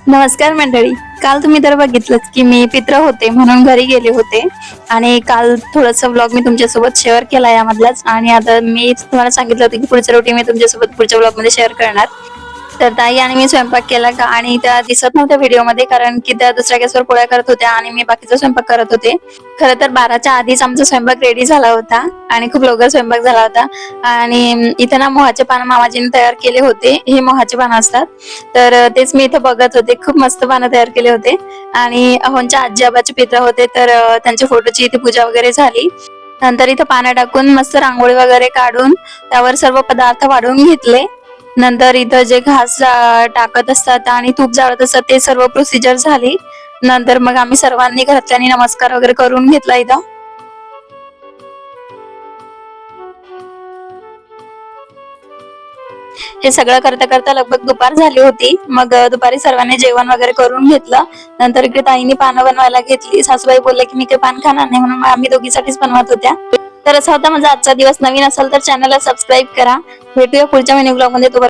नमस्कार मंडळी. काल तुम्ही तर बघितलंच की मी पित्र होते म्हणून घरी गेले होते आणि काल थोडंसं व्लॉग मी तुमच्यासोबत शेअर केला यामधलाच आणि आता मी तुम्हाला सांगितलं होतं की पुढचं रुटीन मी तुमच्यासोबत पुढच्या व्लॉग मध्ये शेअर करणार. तर ताई आणि मी स्वयंपाक केला का आणि त्या दिसत नव्हत्या व्हिडिओमध्ये कारण की त्या दुसऱ्या गॅसवर पोळ्या करत होत्या आणि मी बाकीचा स्वयंपाक करत होते. खरं तर 12च्या आधीच आमचा स्वयंपाक रेडी झाला होता आणि खूप लवकर स्वयंपाक झाला होता. आणि इथे ना मोहाचे पान मामाजीने तयार केले होते. हे मोहाचे पान असतात. तर तेच मी इथे बघत होते. खूप मस्त पानं तयार केले होते आणि अहोंच्या आजी आबाचे पित्र होते तर त्यांच्या फोटोची इथे पूजा वगैरे झाली. नंतर इथं पानं टाकून मस्त रांगोळी वगैरे काढून त्यावर सर्व पदार्थ वाढून घेतले. नंतर इथं जे घास टाकत असतात आणि तूप जाळत असतात ते सर्व प्रोसिजर झाली. नंतर मग आम्ही सर्वांनी घरातल्यांनी नमस्कार वगैरे करून घेतला इथं. हे सगळं करता करता लगभग दुपार झाली होती. मग दुपारी सर्वांनी जेवण वगैरे करून घेतलं. नंतर इकडे ताईंनी पानं बनवायला घेतली. सासूबाई बोलल्या की मी काही पान खाणार नाही म्हणून आम्ही दोघीसाठीच बनवत होत्या. तर असा होता माझा आजचा दिवस. नवीन असेल तर चॅनलला सबस्क्राईब करा. भेटूया पुढच्या मिनी ब्लॉग मध्ये.